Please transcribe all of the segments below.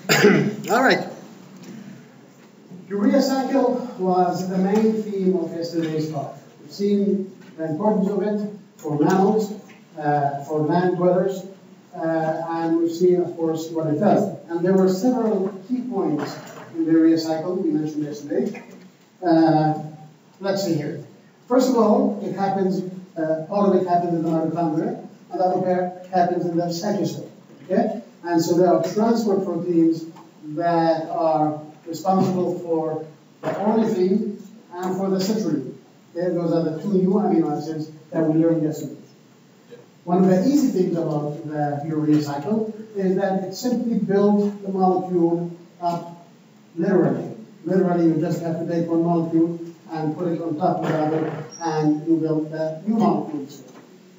All right. Urea cycle was the main theme of yesterday's talk. We've seen the importance of it for mammals, for land dwellers, and we've seen, of course, what it does. And there were several key points in the urea cycle we mentioned yesterday. Let's see here. First of all, it happens, part of it happens in the mitochondria, and other part happens in the cytosol. Okay? And so there are transport proteins that are responsible for the ornithine and for the citrulline. Okay? Those are the two new amino acids that we learned yesterday. One of the easy things about the urea cycle is that it simply builds the molecule up literally. Literally, you just have to take one molecule and put it on top of the other, and you build the new molecules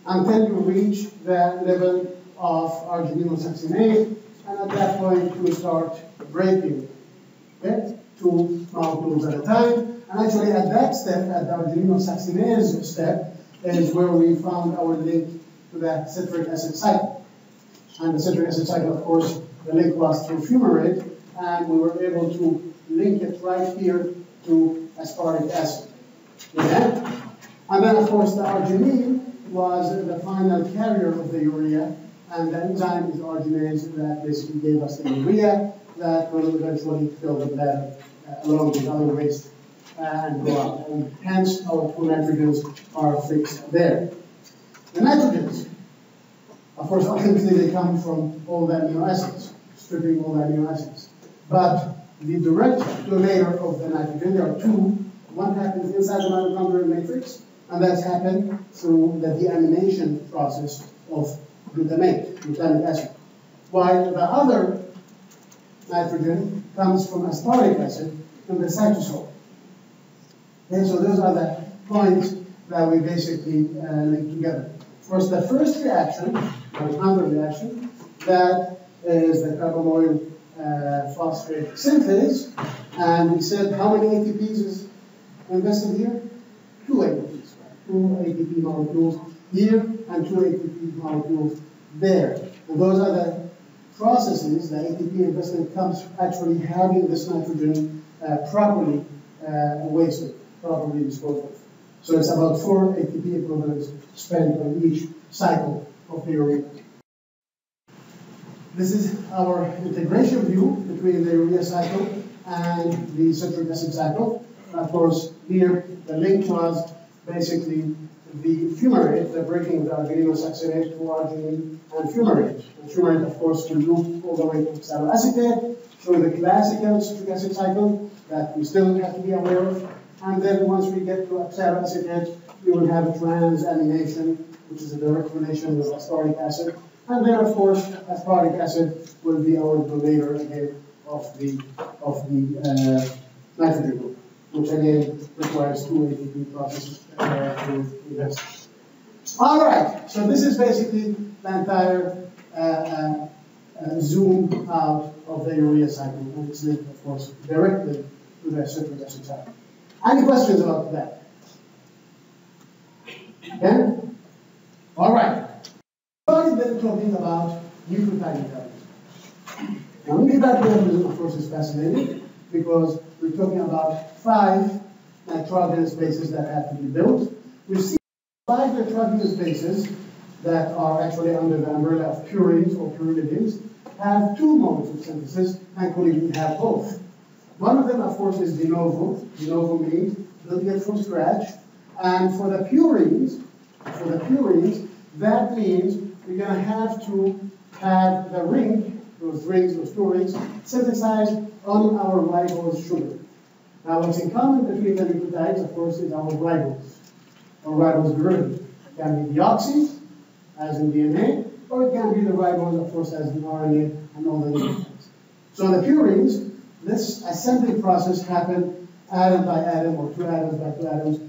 until you reach the level of argininosuccinate, and at that point you start breaking, okay, two molecules at a time. And actually, at that step, at the argininosuccinase step, is where we found our link to the citric acid cycle. And the citric acid cycle, of course, the link was through fumarate, and we were able to link it right here to aspartic acid. Yeah? And then, of course, the arginine was the final carrier of the urea, and the enzyme is arginase that basically gave us the urea that will eventually fill the bladder along with other waste and go out. And hence, our two nitrogens are fixed there. The nitrogens, of course, ultimately they come from all the amino acids, stripping all the amino acids. But the direct donator of the nitrogen, there are two. One happens inside the mitochondrial matrix, and that's happened through the deamination process of glutamic acid. While the other nitrogen comes from aspartic acid in the cytosol. Okay, so those are the points that we basically link together. Of course, the first reaction, mitochondrial reaction, that is the carbonoid phosphate synthase, and we said how many ATPs is invested here? Two ATPs, right? Two ATP molecules here and two ATP molecules there. And those are the processes, the ATP investment comes actually having this nitrogen properly wasted, properly disposed of. So it's about 4 ATP equivalents spent on each cycle of the urea. This is our integration view between the urea cycle and the citric acid cycle. Of course, here the link was basically the fumarate, the breaking of the argininosuccinate to arginine and fumarate. And fumarate, of course, will loop all the way to oxaloacetate, showing the classical citric acid cycle that we still have to be aware of. And then once we get to oxaloacetate, we will have a transamination, which is a direct relation with aspartic acid. And then, of course, aspartic acid will be our donator again of the nitrogen group, which again requires two ATP processes to invest. All right, so this is basically the entire zoom out of the urea cycle, and it's linked, of course, directly to the citric acid cycle. Any questions about that? Okay? All right. We started then talking about nucleotide metabolism. Now, nucleotide metabolism, of course, is fascinating because we're talking about 5 nitrogenous bases that have to be built. We see 5 nitrogenous bases that are actually under the umbrella of purines or pyrimidines have 2 modes of synthesis. Thankfully, we have both. One of them, of course, is de novo. De novo means building it from scratch. And for the purines, that means we're going to have the ring, those two rings, synthesized on our ribose sugar. Now, what's in common between the nucleotides, of course, is our ribose, or ribose derivative. It can be deoxy, as in DNA, or it can be the ribose, of course, as in RNA and all the nucleotides. So in the purines, this assembly process happened atom by atom, or 2 atoms by 2 atoms,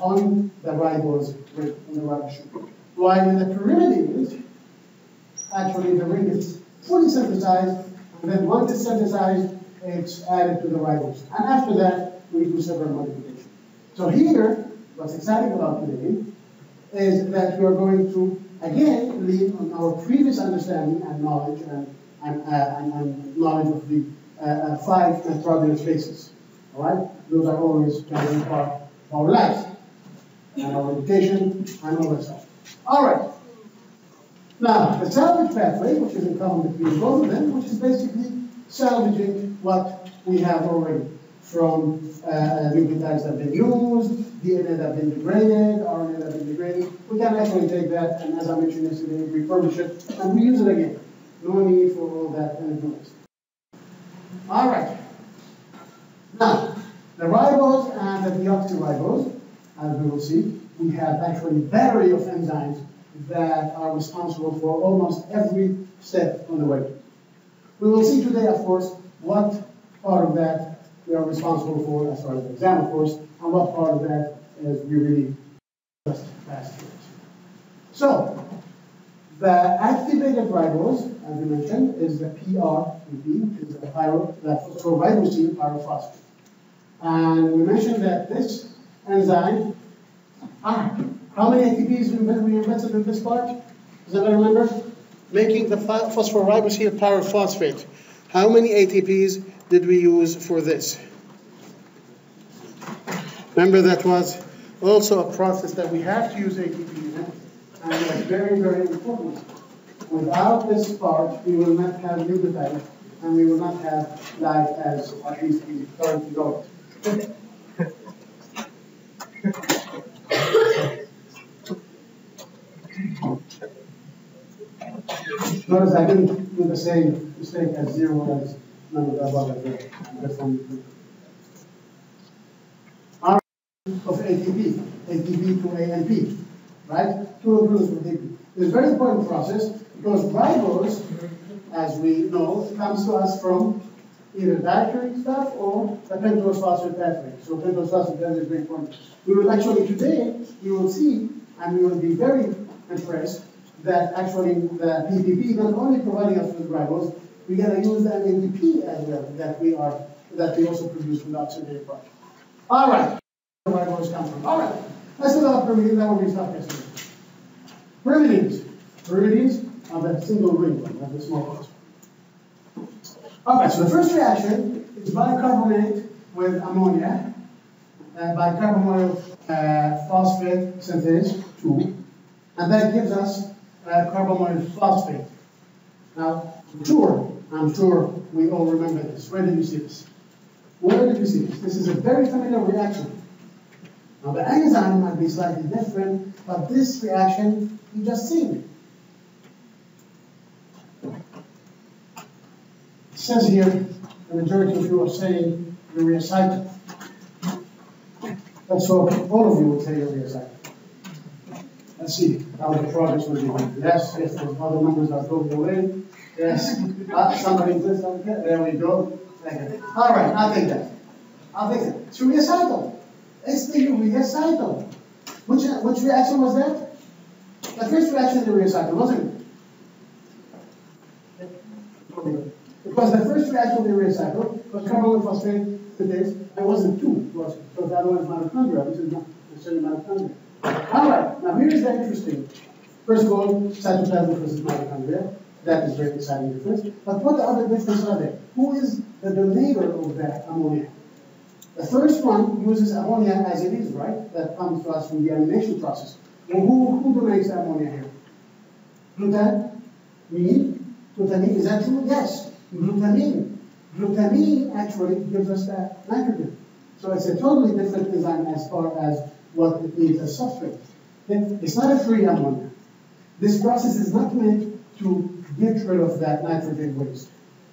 on the ribose ring, on the ribose sugar. While in the pyrimidines, actually the ring is fully synthesized, and then once it's synthesized, it's added to the ribose. And after that, we do several modifications. So here, what's exciting about today is that we are going to, again, lean on our previous understanding and knowledge and and knowledge of the 5 nitrogenous bases. All right? Those are always going to be part of our lives, and our education, and all that stuff. All right. Now, the salvage pathway, which is in common between both of them, which is basically salvaging what we have already from nucleotides that have been used, DNA that have been degraded, RNA that have been degraded. We can actually take that and, as I mentioned yesterday, refurbish it and reuse it again. No need for all that anything else. All right. Now, the ribose and the deoxyribose, as we will see, we have actually a battery of enzymes that are responsible for almost every step on the way. We will see today, of course, what part of that we are responsible for as far as the exam, of course, and what part of that is we really just pass through. So, the activated ribose, as we mentioned, is the PRPP, which is the phosphoribosine pyrophosphate. And we mentioned that this enzyme, how many ATPs we invented in this part? Does anyone remember? Making the phosphoribosine pyrophosphate. How many ATPs did we use for this? Remember, that was also a process that we have to use ATP in it, and it's very, very important. Without this part, we will not have nucleotides, and we will not have life as at least we currently know it. Notice I didn't do the same mistake as 0 as none of the above there. That's one. R of ATP, ATP to ANP, right? 2 glucose with ATP. It's a very important process because ribose, as we know, comes to us from either dietary stuff or the pentose phosphate pathway. So pentose phosphate pathway is very important. We will actually today, we will see, and we will be very impressed that actually the PPP not only providing us with ribose, we're going to use the NADP as well that we also produce from the oxidative product. All right, where ribose come from. All right, let's look at pyrimidines. That will be stopped yesterday. Pyrimidines are the single ring one, not the small ones. Okay, so the first reaction is bicarbonate with ammonia, bicarbonyl phosphate synthase 2, and that gives us carbonyl phosphate. Now, I'm sure we all remember this. Where did you see this? Where did you see this? This is a very familiar reaction. Now, the enzyme might be slightly different, but this reaction you just seen. It says here, the majority of you are saying urea cycle. Let's hope all of you will say urea cycle. Let's see how the progress will be. Yes, those other numbers are going away. Yes, somebody says something. There we go. All right, I'll take that. It's urea cycle. It's the urea cycle. Which reaction was that? The first reaction is the urea cycle, wasn't it? It was the first reaction of the urea cycle, was carbonyl phosphate synthase. It wasn't 2, because the other one is mitochondria, which is not necessarily mitochondria. All right, now here is the interesting. First of all, cytoplasm versus mitochondria. That is very exciting difference. But what other differences are there? Who is the donator of that ammonia? The first one uses ammonia as it is, right? That comes to us from the amination process. Well, who donates the ammonia here? Glutamine? Glutamine, is that true? Yes. Glutamine. Glutamine actually gives us that nitrogen. So it's a totally different enzyme as far as what it needs as substrate. It's not a free ammonia. This process is not meant to get rid of that nitrogen waste.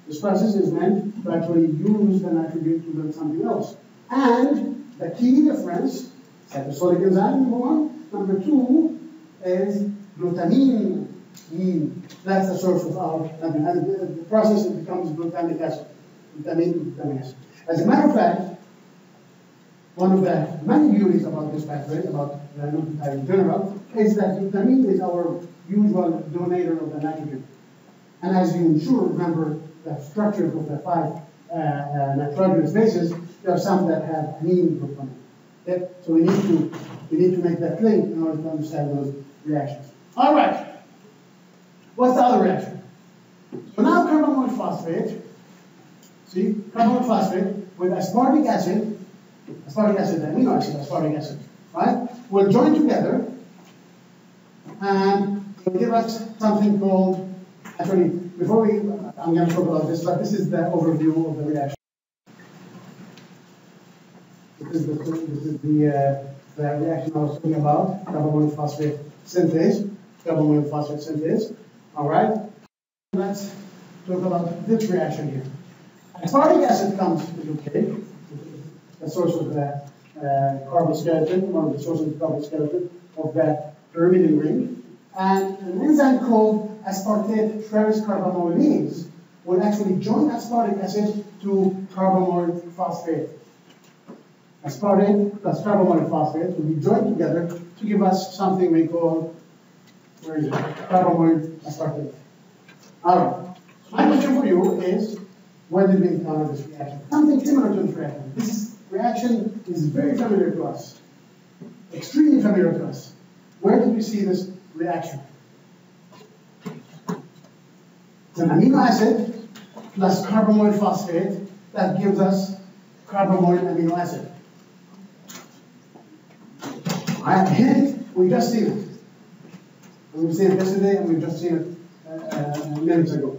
This process is meant to actually use the nitrogen to build something else. And the key difference, cytosolic enzyme, number 1. Number 2 is glutamine. That's the source of our, and the process it becomes glutamic acid. Glutamic acid. As a matter of fact, one of the many beauties about this pathway, about the nucleotide in general, is that glutamine is our usual donator of the nitrogen. And as you sure remember the structure of the 5 nitrogenous bases, there are some that have amine group on it. Okay? So we need to make that link in order to understand those reactions. All right. What's the other reaction? So now carbamoyl phosphate, see, carbamoyl phosphate with aspartic acid, the amino acid, aspartic acid, right, will join together and will give us something called, actually, before I'm going to talk about this, but this is the overview of the reaction. This is the reaction I was talking about, carbamoyl phosphate synthase, all right? Let's talk about this reaction here. Aspartic acid comes into play, the source of the carbon skeleton, one of the sources of the carbon skeleton of that pyrimidine ring. And an enzyme called aspartate transcarbamylase will actually join aspartic acid to carbamoyl phosphate. Aspartate plus carbamoyl phosphate will be joined together to give us something we call, where is it? Carbamoyl aspartate. All right. My question for you is, where did we encounter this reaction? Something similar to this reaction. This reaction is very familiar to us, extremely familiar to us. Where did we see this reaction? It's an amino acid plus carbamoyl phosphate that gives us carbamoyl amino acid. I have a hint, we just seen it. And we've seen it yesterday and we've just seen it minutes ago.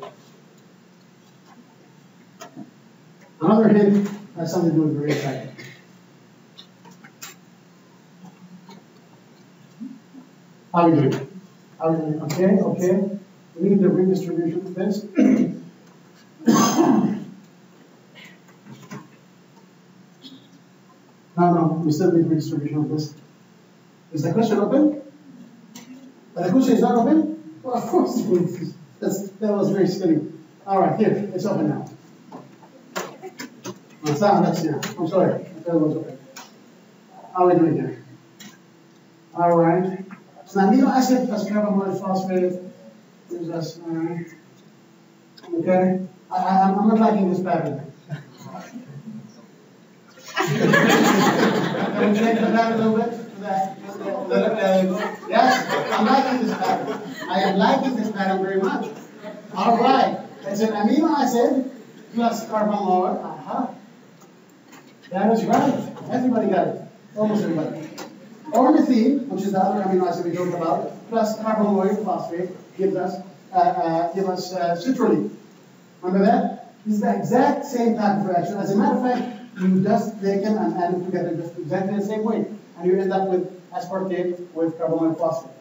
Another hint has something to do with the reaction. How are we doing? Okay. We need the redistribution of this. No, we still need redistribution of this. Is the question open? The question is not open? Well, of course it is. That was very silly. All right, here, it's open now. Let's see now. I'm sorry, I thought it was open. How are we doing here? All right. So amino acid plus carbamoyl phosphate gives us, okay. I'm not liking this pattern. Can we change the pattern a little bit? Yes, I'm liking this pattern. I am liking this pattern very much. All right. It's an amino acid plus carbamoyl. That is right. Everybody got it. Almost everybody. Ornithine, which is the other amino acid we talked about, plus carbamoyl phosphate gives us citrulline. Remember that? This is the exact same type of reaction. As a matter of fact, you just take them and add them together just exactly the same way. And you end up with aspartate with carbamoyl phosphate.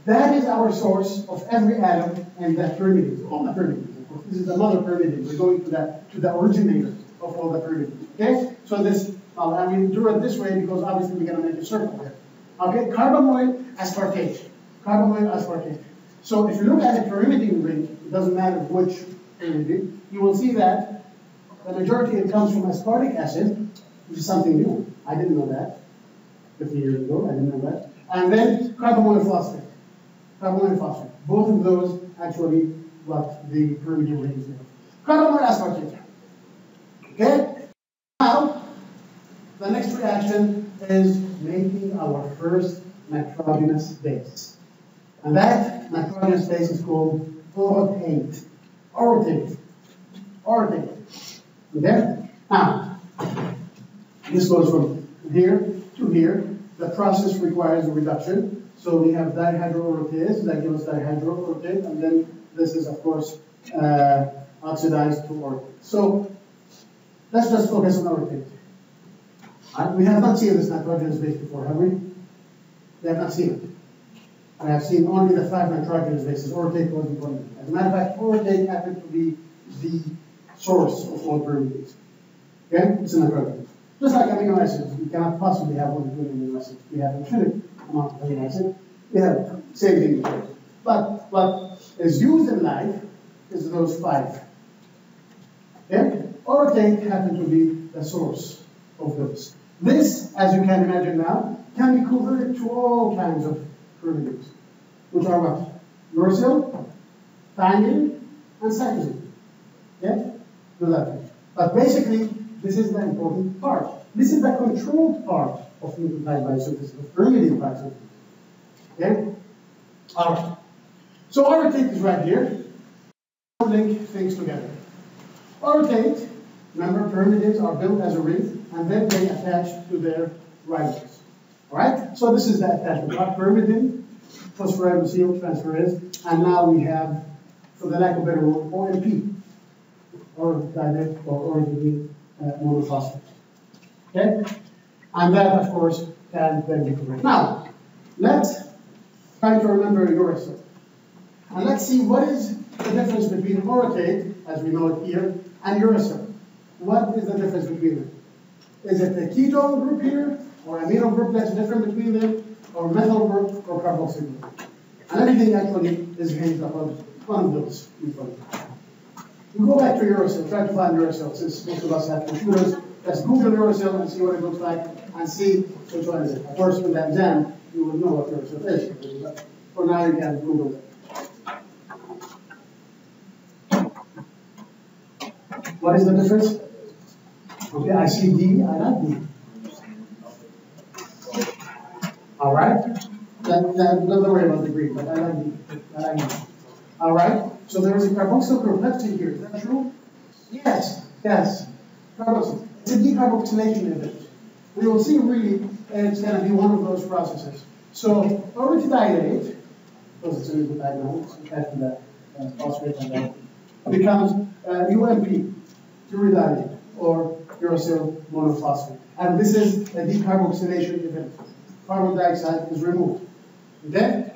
That is our source of every atom in that pyrimidine, all the pyrimidines. This is the mother pyrimidine. We're going to the originator of all the pyrimidines. Okay? So this, we drew it this way because obviously we're going to make a circle here. Okay? Carbamoyl aspartate. Carbamoyl aspartate. So if you look at the pyrimidine ring, it doesn't matter which pyrimidine, you will see that the majority it comes from aspartic acid, which is something new. I didn't know that 50 years ago. I didn't know that. And then carbamoyl phosphate. Carbamoyl phosphate. Both of those actually what the pyrimidine ring is made of. Carbamoyl aspartate. Okay? Now, the next reaction is making our first nitrogenous base. And that nitrogenous base is called orotate. Orotate. Orotate. Okay? Now, this goes from here to here. The process requires a reduction. So we have dihydroorotate, that gives us dihydroorotate, and then this is, of course, oxidized to orotate. So let's just focus on orotate. We have not seen this nitrogenous base before, have we? We have not seen it. I have seen only the 5 nitrogenous bases. Orotate wasn't one of them. As a matter of fact, orotate happened to be the source of all pyrimides. Okay? It's a nitrogen. Just like amino acids, we cannot possibly have only 2 amino acids. We have infinite amount of amino acids. We have same thing here. But what is used in life is those 5. Okay? Orotate happened to be the source of those. This, as you can imagine now, can be converted to all kinds of pyrimides, which are what? Uracil, thymine, and cytosine. Okay? Do that. But basically, this is the important part. This is the controlled part of nucleotide biosynthesis, of pyrimidine biosynthesis. Okay? All right. So orotate is right here. link things together. Orotate, remember pyrimidines are built as a ring, and then they attach to their ribose. Alright? So this is the attachment. Our pyrimidine, phosphoribosyl transferase, and now we have, for the lack of a better word, OMP, orotate or orotate monophosphate. Okay? And that, of course, can then be correct. Now, let's try to remember uracil. And let's see what is the difference between orotate, as we know it here, and uracil. What is the difference between them? Is it a ketone group here, or amino group that's different between them, or methyl group, or carboxyl group? And everything actually is hinged upon one of those. We go back to uracil, try to find uracil, since most of us have computers. Let's Google uracil and see what it looks like, and see which one is it. Of course, with that exam, you will know what uracil is. But for now, you can Google it. What is the difference? Okay, I see D, I like D. All right? Don't worry about the green, but I like D. I like D. All right? So there is a carboxyl group left in here. Is that true? Yes. Carboxyl. It's a decarboxylation event. We will see really it's going to be one of those processes. So orotidiolate, because it's a nucleotide now, it's attached to that phosphate and that, becomes UMP, uridiolate, or uracil monophosphate. And this is a decarboxylation event. Carbon dioxide is removed. Okay?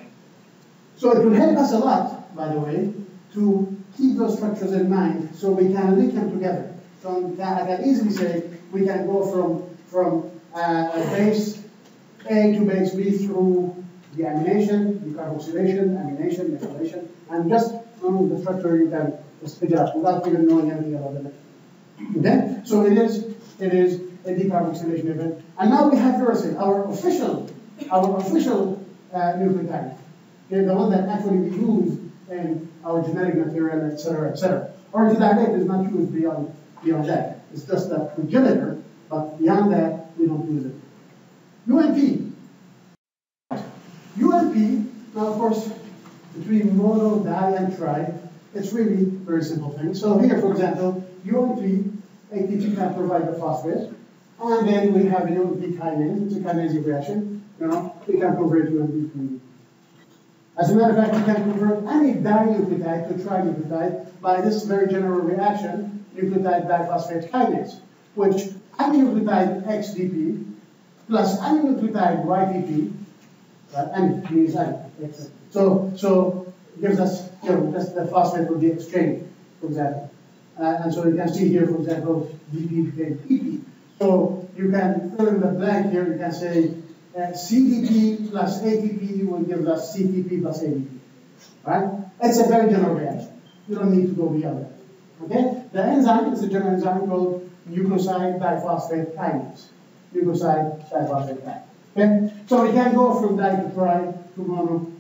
So it will help us a lot, by the way, to keep those structures in mind so we can link them together. So I can easily say we can go from base A to base B through deamination, decarboxylation, amination, methylation, and just from the structure you can just pick it up without even knowing anything about the method. Okay? So it is a decarboxylation event. And now we have uracil, our official nucleotide. Okay, the one that actually we use in our genetic material, etc., etc. Orotidiolate is not used beyond that. It's just a progenitor, but beyond that, we don't use it. UMP. Now of course, between mono, di, and tri, it's really very simple thing. So here, for example, UMP, ATP can provide the phosphate, and then we have a UMP kinase. It's a kinase reaction. We can convert UMP to. As a matter of fact, we can convert any dinucleotide to trinucleotide by this very general reaction, nucleotide diphosphate kinase, which any nucleotide XDP plus any nucleotide YPP, any means any. So gives us, just the phosphate will be exchanged, for example. And so you can see here, for example, DP became PP. So you can fill in the blank here, you can say CDP plus ATP will give us CTP plus ADP. Right? It's a very general reaction. You don't need to go beyond that. Okay? The enzyme is a general enzyme called nucleoside diphosphate kinase. Nucleoside diphosphate kinase. Okay? So we can go from di to tri to mono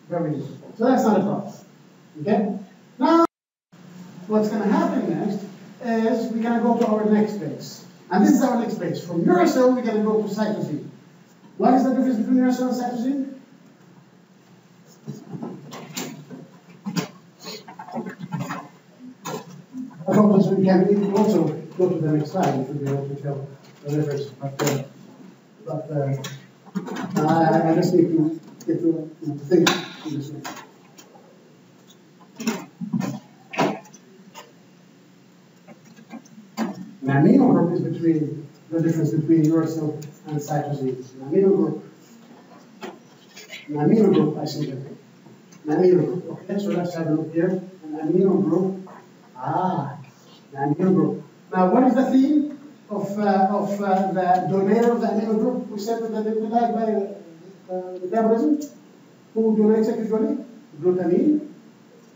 very easily. So that's not a problem. Okay? Now, what's going to happen next is we're going to go to our next base. And this is our next base. From uracil, we're going to go to cytosine. What is the difference between uracil and cytosine? I hope we can also go to the next slide if we'll be able to tell the difference. But I just need to get to think in this way. An amino group is between the difference between uracil and cytosine. An amino group, I see here. An amino group. Okay, so let's have a look here. An amino group. An amino group. Now, what is the theme of the donator of the amino group? We said that they died by metabolism. Who donates it usually? Glutamine.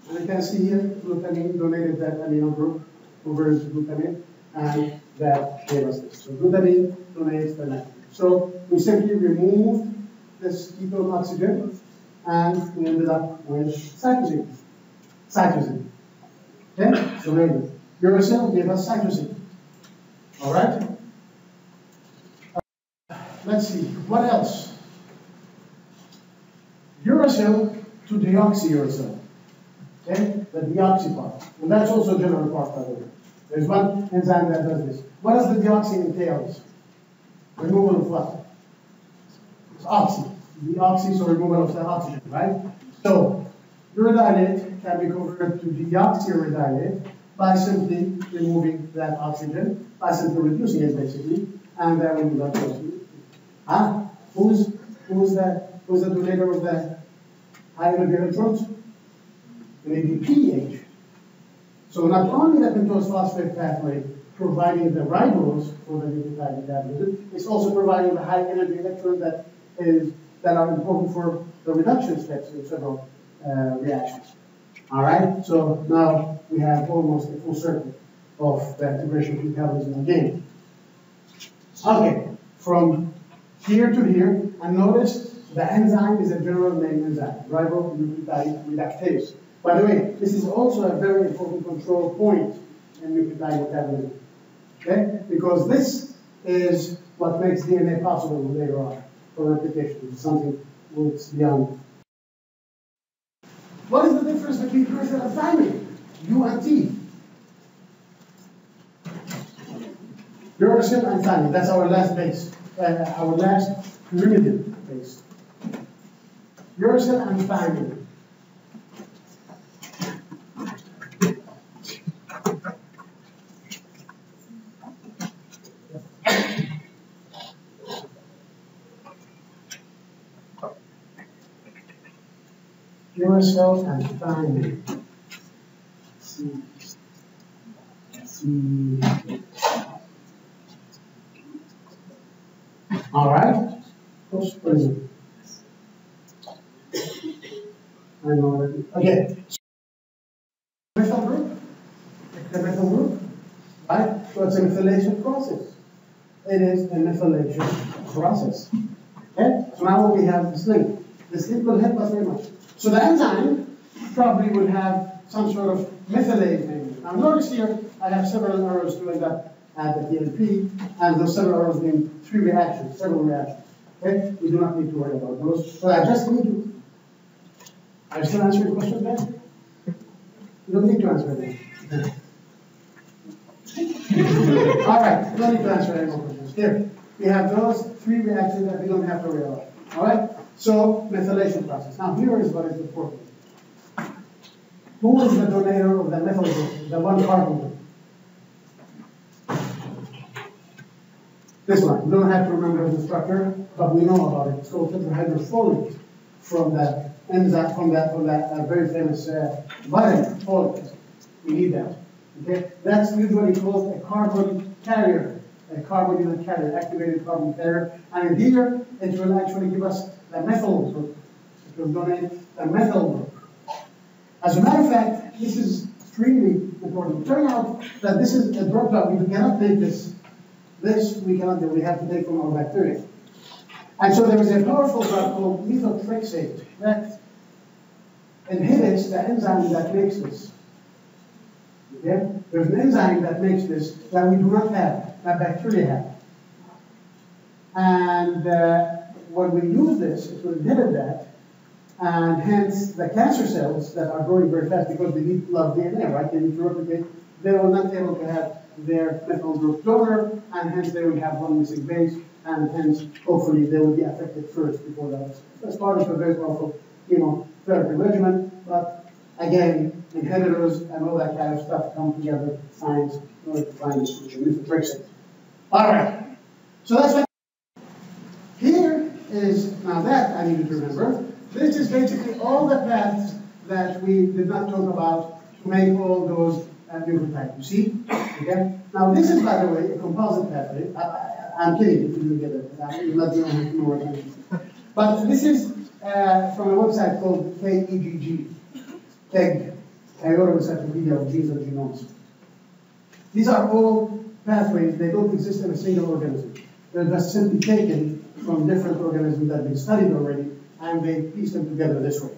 And you can see here, glutamine donated that amino group over into glutamine. And that gave us this. So glutamine donates the nitrogen. So we simply removed this ketone oxygen and we ended up with cytosine. Okay? So maybe uracil gave us cytosine. Alright? Let's see. What else? Uracil to deoxyuracil. okay? The deoxy part. And that's also a general part, by the way. There's one enzyme that does this. What does the deoxy entails? Removal of what? It's oxy. Deoxy, so removal of the oxygen, right? So, uridylate can be converted to deoxyuridylate by simply removing that oxygen, by simply reducing it basically, and then we do that process. Who's the donator of the high energy electrons? It may be pH. So not only the pentose phosphate pathway providing the ribose for the nucleotide metabolism, it's also providing the high energy electrons that are important for the reduction steps in several reactions. All right, so now we have almost a full circle of the integration of metabolism again. Okay, from here to here, and notice the enzyme is a general name enzyme, ribonucleotide reductase. By the way, this is also a very important control point in nucleotide metabolism, okay? Because this is what makes DNA possible later on for replication. It's something that's beyond. What is the difference between uracil and thymine? U and T. Uracil and thymine, that's our last base, our last pyrimidine base. Uracil and thymine. Uracil and thymine. All right. What's present? I know already. Okay. Methyl group. The methyl group. Right? So it's a methylation process. It is a methylation process. Okay? So now we have this link. This link will help us very much. So the enzyme probably will have some sort of methylase name. Now notice here, I have several arrows doing that at the TLP, and those several arrows mean several reactions. Okay? We do not need to worry about those. So I just need to. Are you still answering the question, Ben? You don't need to answer them. All right, we don't need to answer any more questions. Here, we have those 3 reactions that we don't have to worry about. All right? So, methylation process. Now, here is what is important. Who is the donator of the methyl group, the 1 carbon group? This one. We don't have to remember the structure, but we know about it. It's called tetrahydrofolate from that enzyme, from that very famous vitamin, folate. We need that. Okay? That's usually called a carbon carrier, a carbonyl carrier, activated carbon carrier. And here, it will actually give us the methyl group. It will donate a methyl group. As a matter of fact, this is extremely important. Turn out that this is a drug that we cannot take this. This we cannot do. We have to take from our bacteria. And so there is a powerful drug called methotrexate that inhibits the enzyme that makes this. Okay? There's an enzyme that makes this that we do not have, that bacteria have. And when we use this, it will inhibit that, and hence the cancer cells that are growing very fast because they need a lot of DNA, right? They need to replicate. They will not be able to have their methyl group donor, and hence they will have one missing base, and hence hopefully they will be affected first before that. That's part of a very powerful chemotherapy regimen, but again, inhibitors and all that kind of stuff come together, science, in order to find this solution. All right, so that's what. Here is, now that I needed to remember, this is basically all the paths that we did not talk about to make all those nucleotides. You see? Okay? Now this is, by the way, a composite pathway. I'm kidding if you didn't get it. You're not the only more attention. But this is from a website called KEGG. KEGG, Kyoto Encyclopedia of Genes and Genomes. These are all pathways. They don't exist in a single organism. They're just simply taken from different organisms that have been studied already, and they piece them together this way.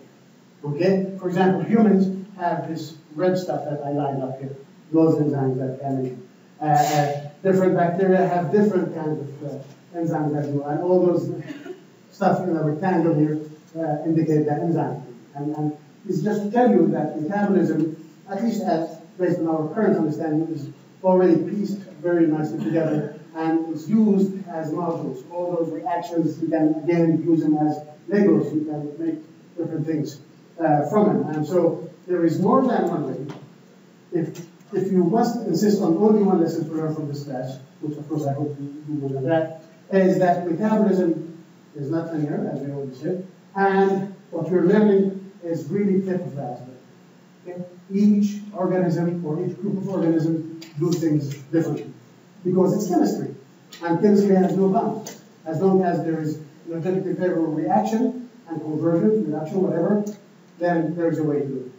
Okay? For example, humans have this red stuff that I lined up here. Those enzymes that can different bacteria have different kinds of enzymes that do, and all those stuff in the rectangle here indicate the enzyme. And is just to tell you that metabolism, at least as based on our current understanding, is already pieced very nicely together and is used as modules. All those reactions, you can again use them as Legos. You can make different things from them. And so there is more than one way. If you must insist on only one lesson to learn from this class, which of course I hope you will know that, is that metabolism is not linear, as we already said, and what you're learning is really tip of the iceberg. Okay? Each organism or each group of organisms do things differently because it's chemistry, and chemistry has no bounds. As long as there is energetically favorable reaction and conversion, reduction, whatever, then there's a way to do it.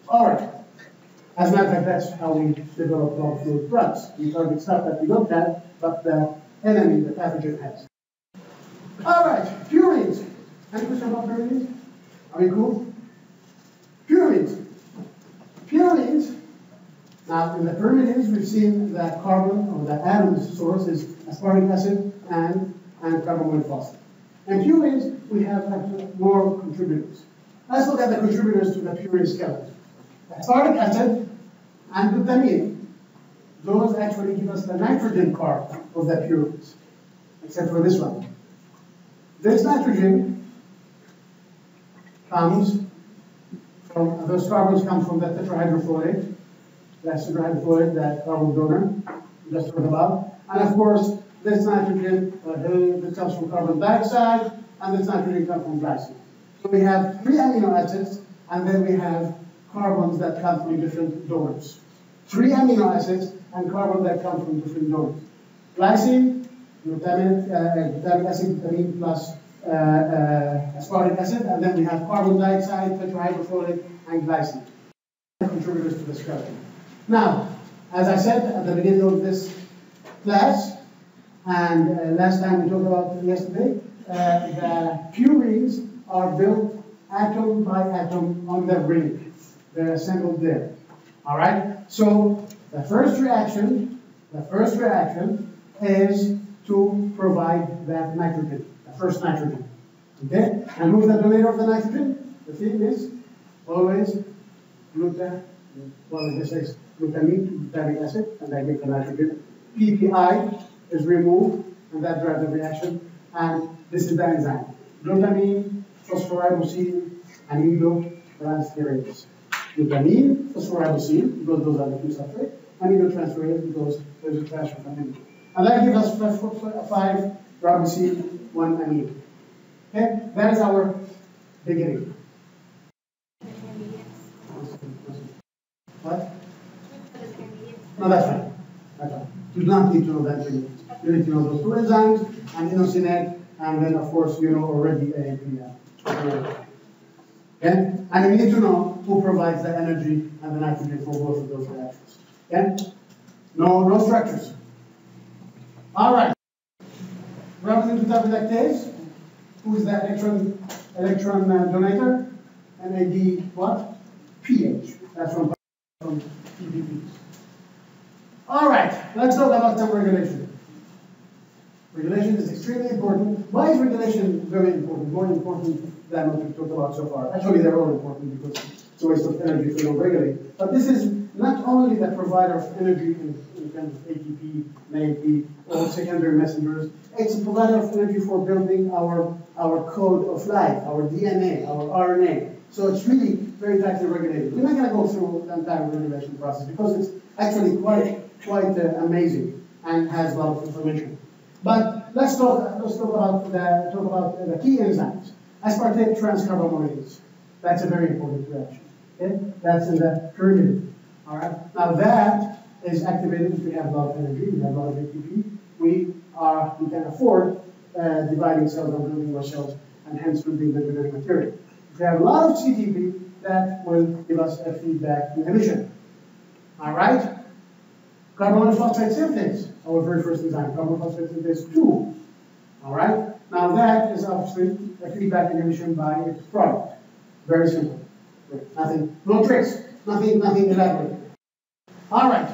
All right. As a matter of fact, that's how we develop non-fluid drugs. We target stuff that we don't have, but the enemy, the pathogen, has. All right, purines. Any question about purines? Are we cool? Purines. Purines. Now, in the pyrimids, we've seen that carbon, or the atom's source, is aspartic acid and carbon monophosphate. In purines, we have more contributors. Let's look at the contributors to the purine skeleton. Aspartic acid and glutamine. Those actually give us the nitrogen part of the purines, except for this one. This nitrogen comes from, those carbons come from the tetrahydrofolate, that's tetrahydrofolate, that carbon donor we just heard about. And of course, this nitrogen, this comes from carbon dioxide, and this nitrogen comes from glycine. So we have 3 amino acids, and then we have carbons that come from different donors. 3 amino acids and carbon that come from different donors. Glycine, glutamic acid, glutamine plus aspartic acid, and then we have carbon dioxide, tetrahydrofolate, and glycine. Contributors to the skeleton. Now, as I said at the beginning of this class, and last time we talked about yesterday, the purines are built atom by atom on the ring. They're assembled there. All right? So the first reaction is to provide that nitrogen, the first nitrogen. Okay? And who's the donator of the nitrogen? The thing is always glutamine, glutamic acid, and I give the nitrogen. PPI is removed, and that drives the reaction. And this is the enzyme. Glutamine, phosphoribosine, aminotransferase. Glutamine, phosphoribosine, because those are the 2 substrates. Aminotransferase, because there's a transfer from amino. And that gives us 5 ribosine, 1 amino. Okay? That is our beginning. What? No, that's right. That's right. You do not need to know that. You need to know those 2 enzymes, and inosinate, and then, of course, you know already AAP. Okay? And you need to know who provides the energy and the nitrogen for both of those reactions. Okay? No structures. All right. Ribosine 2 lactase. Who is the electron donator? NAD what? pH. That's from PPPs. All right. Let's talk about some regulation. Regulation is extremely important. Why is regulation very important? More important than what we've talked about so far. Actually, they're all important because it's a waste of energy if we don't regulate. But this is not only the provider of energy in terms of ATP, NADP, or secondary messengers. It's a provider of energy for building our code of life, our DNA, our RNA. So it's really very tightly regulated. We're not going to go through the entire regulation process because it's actually quite amazing and has a lot of information. But let's talk about the key enzymes. Aspartate transcarbamylase. That's a very important reaction. Okay? That's in the pyrimidine. All right. Now that is activated if we have a lot of energy, we have a lot of ATP. We can afford dividing cells and building more cells, and hence building the genetic material. If we have a lot of CTP, that will give us a feedback inhibition. All right. Carbon monophosphate synthase, our very first enzyme, carbon phosphate synthase 2. All right. Now that is obviously a feedback inhibition by its product. Very simple. Nothing, no tricks, nothing elaborate. All right.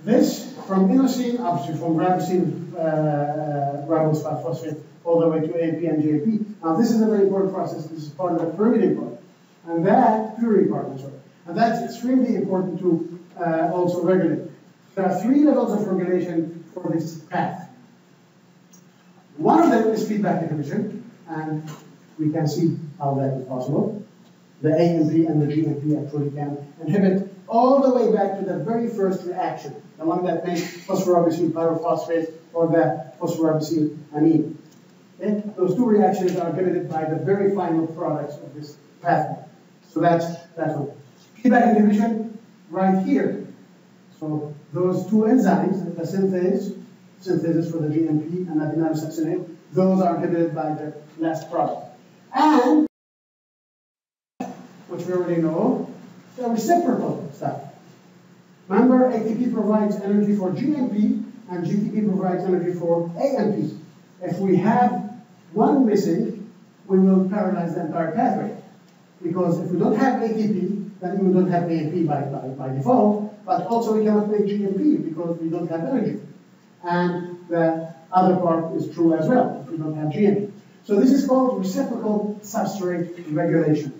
This from inosine, obviously from ribosine, ribose phosphate, all the way to AMP and GAP. Now this is a very important process. This is part of the pyrimidine part. and that purine part as well. And that's extremely important to also regulate. There are 3 levels of regulation for this path. One of them is feedback inhibition, and we can see how that is possible. The AMP and the GMP actually can inhibit all the way back to the very first reaction, the one that makes phosphorubicin pyrophosphate or the phosphorubicin amine. Okay? Those 2 reactions are inhibited by the very final products of this pathway. So that's that one. Feedback inhibition right here. So those 2 enzymes, the synthesis for the GMP and adenosine, those are inhibited by the last product. And, which we already know, the reciprocal stuff. Remember, ATP provides energy for GMP, and GTP provides energy for AMP. If we have one missing, we will paralyze the entire pathway. Because if we don't have ATP, then we don't have AMP by default, but also we cannot make GMP because we don't have energy. And the other part is true as well, if we don't have GMP. So this is called reciprocal substrate regulation.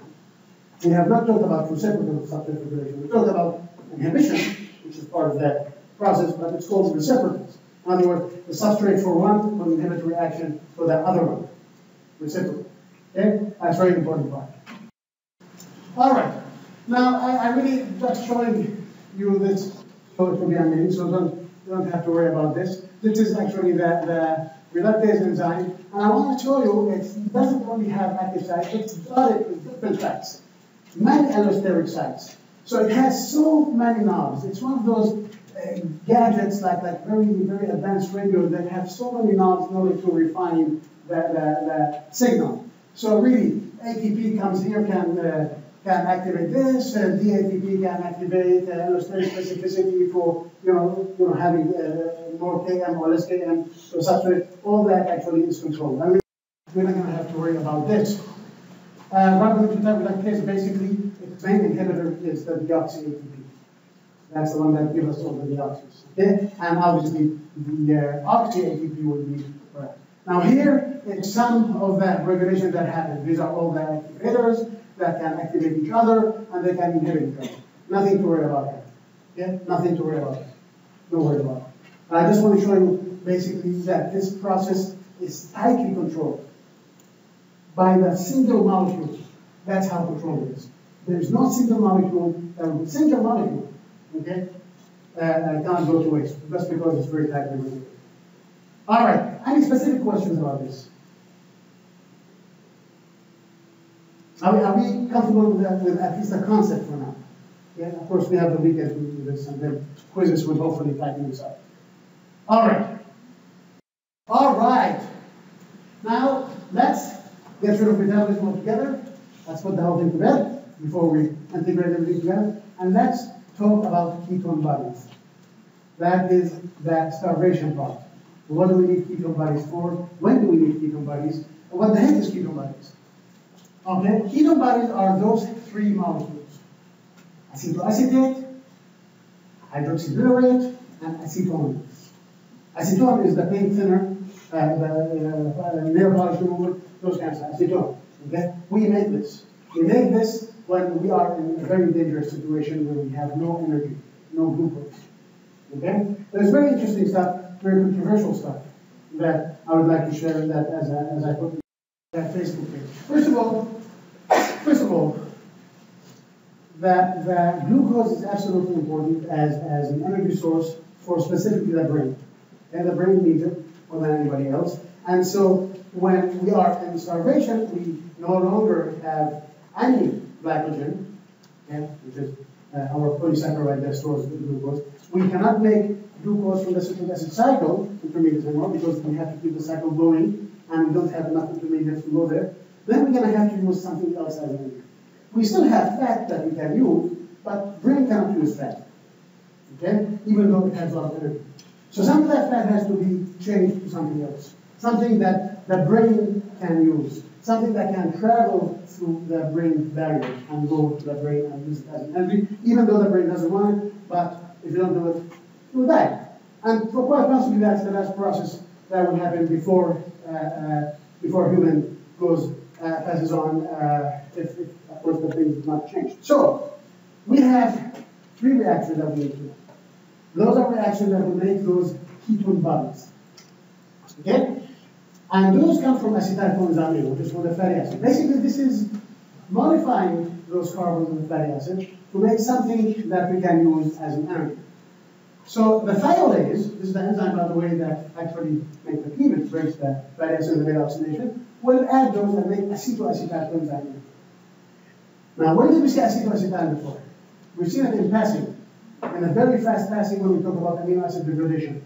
We have not talked about reciprocal substrate regulation. We talked about inhibition, which is part of that process, but it's called reciprocals. In other words, the substrate for one will inhibit reaction for the other one. Reciprocal. Okay? That's a very important part. All right. Now, I really just showing you this so it will be amazing, so you don't have to worry about this. This is actually the reductase enzyme, and I want to show you it doesn't only have active sites, it's dotted with different sites, many allosteric sites. So it has so many knobs. It's one of those gadgets like very, very advanced radios that have so many knobs in order to refine the signal. So really, ATP comes here, can activate this, DATP can activate allosteric specificity for having more Km or less Km. So substrate, all that actually is controlled. I mean, we're not going to have to worry about this. Ribonucleotide reductase, basically, its main inhibitor is the deoxy ATP. That's the one that gives us all the deoxys. Okay? And obviously, the oxy ATP will be correct. Now here, it's some of the regulation that happens. These are all the activators that can activate each other, and they can inhibit each other. Nothing to worry about that. Okay? Nothing to worry about that. No worry about it. I just want to show you basically that this process is tightly controlled by the single molecule. That's how controlled it is. There's no single molecule, okay, cannot go to waste, just because it's very tightly regulated. All right, any specific questions about this? Are we comfortable with at least a concept for now? Yeah, of course, we have the weekend to do this, and then quizzes will hopefully tighten this up. All right. All right. Now, let's get rid of metabolism altogether. Let's put the whole thing to bed before we integrate everything together. And let's talk about ketone bodies. That is that starvation part. What do we need ketone bodies for? When do we need ketone bodies? What the heck is ketone bodies? Okay, ketone bodies are those 3 molecules: acetoacetate, hydroxybutyrate, and acetone. Acetone is the paint thinner, the nail polish remover, those kinds of acetone. Okay, we make this. We make this when we are in a very dangerous situation where we have no energy, no glucose. Okay, there's very interesting stuff, very controversial stuff that I would like to share that as I put that Facebook page. First of all, the glucose is absolutely important as an energy source for specifically the brain. And the brain needs it more than anybody else. And so when we are in starvation, we no longer have any glycogen, okay, which is our polysaccharide that stores the glucose. We cannot make glucose from the citric acid cycle, intermediates anymore, because we have to keep the cycle going, and we don't have enough intermediates to go there. Then we're going to have to use something else as energy. We still have fat that we can use, but brain cannot use fat, okay? Even though it has a lot of energy. So some of that fat has to be changed to something else, something that the brain can use, something that can travel through the brain barrier and go to the brain and use it as an energy, even though the brain doesn't want it, but if you don't do it, you will die. And for quite possibly that's the last process that will happen before human passes on, if of course the things have not changed. So, we have three reactions that we need to do. Those are reactions that will make those ketone bodies. Okay? And those come from acetylcoenzyme, which is from the fatty acid. Basically, this is modifying those carbons in the fatty acid to make something that we can use as an energy. So the thiolase, this is the enzyme, by the way, that actually makes the cleavage, breaks the fatty acid in the beta oxidation, will add those and make acetoacetylcoenzyme. Now, where did we see acetoacetyl before? We've seen it in passing, in a very fast passing when we talk about amino acid degradation.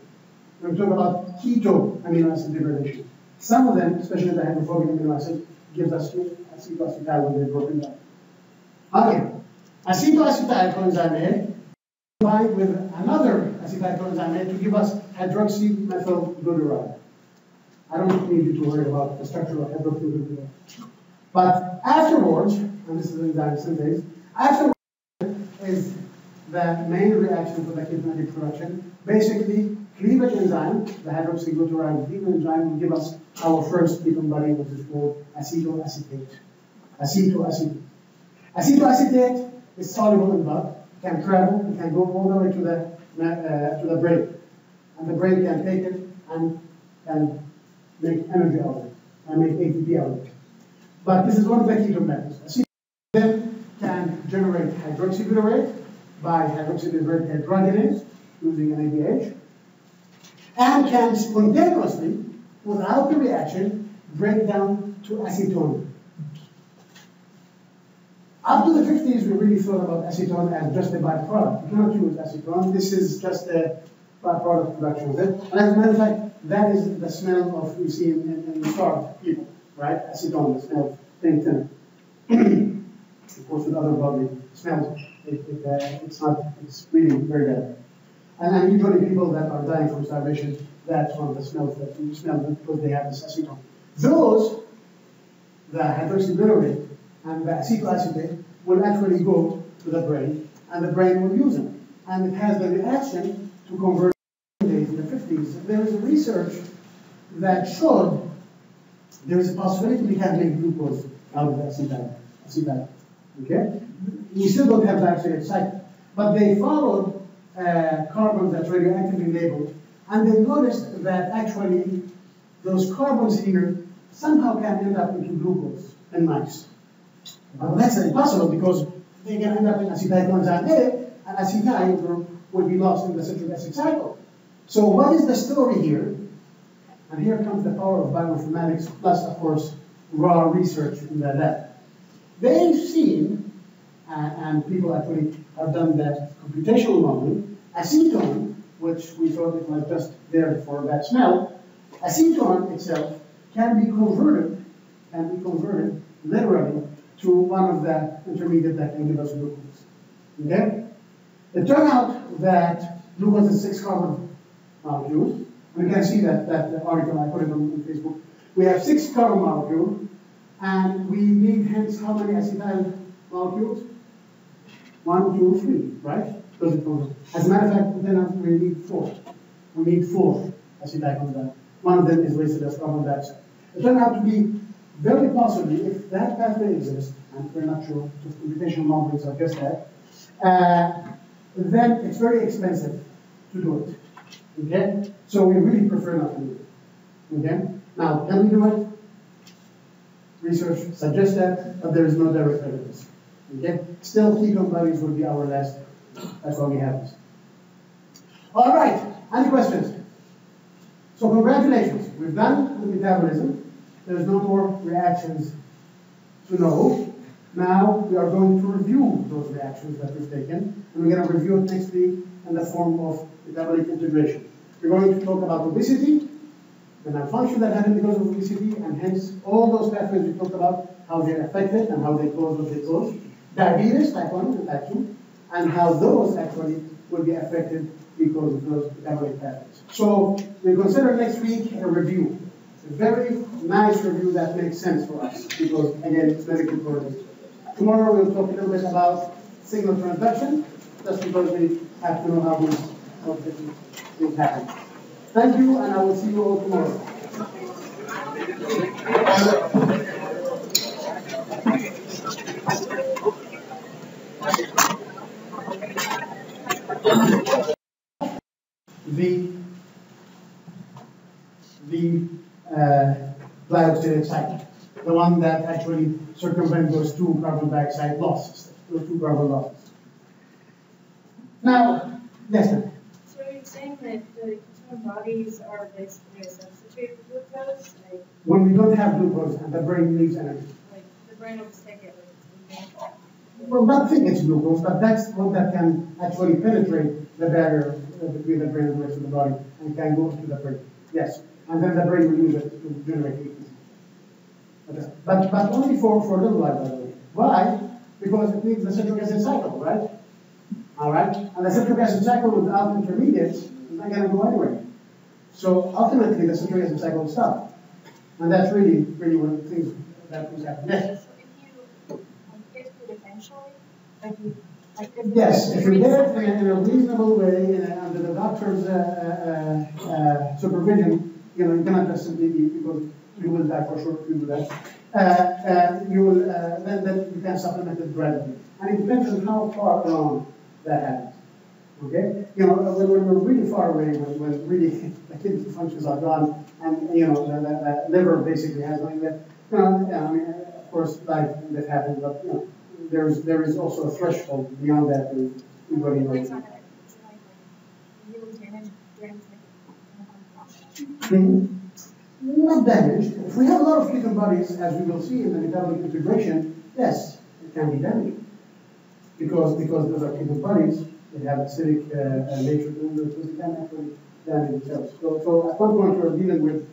When we talk about keto amino acid degradation. Some of them, especially the hydrophobic amino acid, gives us acetoacetyl when they're broken down. Okay, acetoacetylcoenzyme A combined with another acetylcoenzyme A to give us hydroxymethylglutarate. I don't need you to worry about the structure of hydroxyglutarate. But afterwards, and this is enzyme synthase, afterwards is the main reaction for the ketonetic production. Basically, cleavage enzyme, the hydroxyglutarate cleavage enzyme, will give us our first ketone body, which is called acetoacetate. Acetoacetate is soluble in blood, can travel, it can go all the way to the brain. And the brain can take it and make energy out of it, and make ATP out of it. But this is one of the ketone methods. Acetoacetate can generate hydroxyglutarate by hydroxyglutarate dehydrogenase using an ADH, and can spontaneously, without the reaction, break down to acetone. Up to the 50s, we really thought about acetone as just a byproduct. You cannot use acetone. This is just a byproduct production of it. And as a matter of fact, that is the smell of we see in the starved people, right? Acetone, the smell, thin. Of course, with other bodily smells, it's really very bad. And usually people that are dying from starvation, that's one of the smells that you smell because they have this acetone. Those, the hydroxyglutarate and the acetoacetate, will actually go to the brain, and the brain will use them. And it has the reaction to convert in the 50s. There is research that showed there is a possibility we can make glucose out of acetyl. Okay? We still don't have the activated cycle. But they followed carbons that's radioactively labeled, and they noticed that actually those carbons here somehow can end up into glucose in mice. But that's impossible because they can end up in acetylcoenzyme A, and acetyl group will be lost in the citric acid cycle. So what is the story here? And here comes the power of bioinformatics, plus, of course, raw research in the lab. They've seen, and people actually have done that computational modeling, acetone, which we thought it was just there for that smell, acetone itself can be converted literally to one of the intermediate that can give us glucose. Okay? It turned out that glucose is 6 carbon molecules. We can see that article, I put it on Facebook. We have 6 carbon molecules, and we need hence how many acetyl molecules? 1, 2, 3, right? As a matter of fact, then we need 4. We need 4 acetylcoenzyme. One of them is listed as carbon dioxide. It turned out to be very possibly, if that pathway exists, and we're not sure, just computational modeling suggests that, then it's very expensive to do it. Okay? So we really prefer not to do it. Okay? Now, can we do it? Research suggests that, but there is no direct evidence. Okay? Still, ketone bodies will be our last. That's why we have this. All right. Any questions? So congratulations. We've done the metabolism. There's no more reactions to know. Now we are going to review those reactions that we've taken, and we're going to review it next week in the form of metabolic integration. We're going to talk about obesity, the malfunction that happened because of obesity, and hence all those pathways we talked about, how they're affected and how they cause what they cause. Diabetes, type 1 and type 2, and how those actually will be affected because of those metabolic pathways. So we consider next week a review. A very nice review that makes sense for us because, again, it's medical purpose. Tomorrow we'll talk a little bit about signal transduction, just because we have to know how different things happen. Thank you, and I will see you all tomorrow. the glyoxylate cycle, the one that actually circumvents those two carbon dioxide losses, those two carbon losses. Now, yes, ma'am. So you're saying that the ketone bodies are basically a substitute for glucose? Like, When we don't have glucose and the brain needs energy. like the brain will just take it like it's Well, not think it's glucose, but that's what that can actually penetrate the barrier between the brain and the rest of the body and can go into the brain. Yes, and then the brain will use it to generate heat. Okay. But only for little life, by the way. Why? Because it needs the citric acid cycle, right? All right, and the citric acid cycle without intermediates is not going to go anywhere. So ultimately, the citric acid cycle will stop, and that's really one of the things that was happening. Yes. So if you get food eventually, like you, Yes, if you get it in a reasonable way, under the doctor's supervision, you cannot just simply eat because you will die for sure if you do that. You will then you can supplement it gradually, and it depends on how far along that happens. Okay, when we're really far away, when really the kidney functions are gone, and the liver basically has nothing left. I mean, of course, life happens, but there is also a threshold beyond that. Everybody knows. Not damaged. If we have a lot of ketone bodies, as we will see in the metabolic integration, yes, it can be damaged. Because those are ketone bodies, they have acidic nature to them, so they can actually damage themselves. So at one point we're dealing with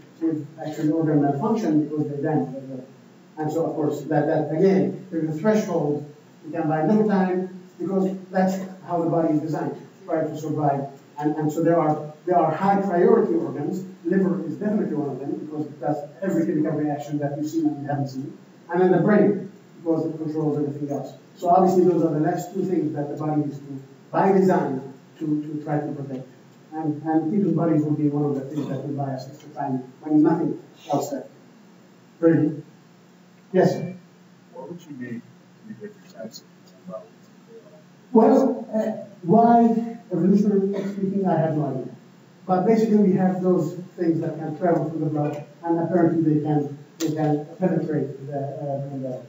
actually organ malfunction because they damage it. And so of course that again, there's a threshold. You can buy little time because that's how the body is designed, to try to survive. And so there are high priority organs. Liver is definitely one of them because it does every chemical reaction that you've seen and you haven't seen. And then the brain, because it controls everything else. So obviously those are the last two things that the body is to, by design, to try to protect. And ketone bodies will be one of the things that will buy us extra time when nothing else there. Very good. Yes, sir. What would you need to get your types of bodies? Well, why, evolutionarily speaking, I have no idea. But basically we have those things that can travel through the blood, and apparently they can penetrate the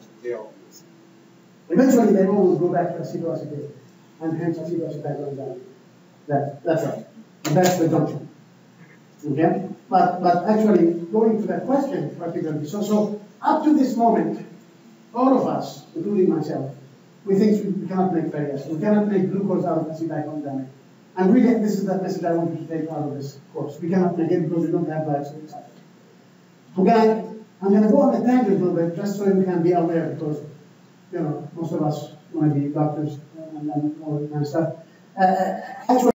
Eventually they always go back to acetoacetate, and hence acetoacetate goes down. That's right. And that's the junction. Okay? But actually, going to that question particularly, so up to this moment, all of us, including myself, we think we cannot make fatty acids. We cannot make glucose out of acetylcholine. And really, this is the message I want you to take out of this course. We cannot make it because we don't have glycolic cycle. Okay, I'm going to go on a tangent a little bit just so you can be aware because, most of us want to be doctors and all that kind of stuff. Actually,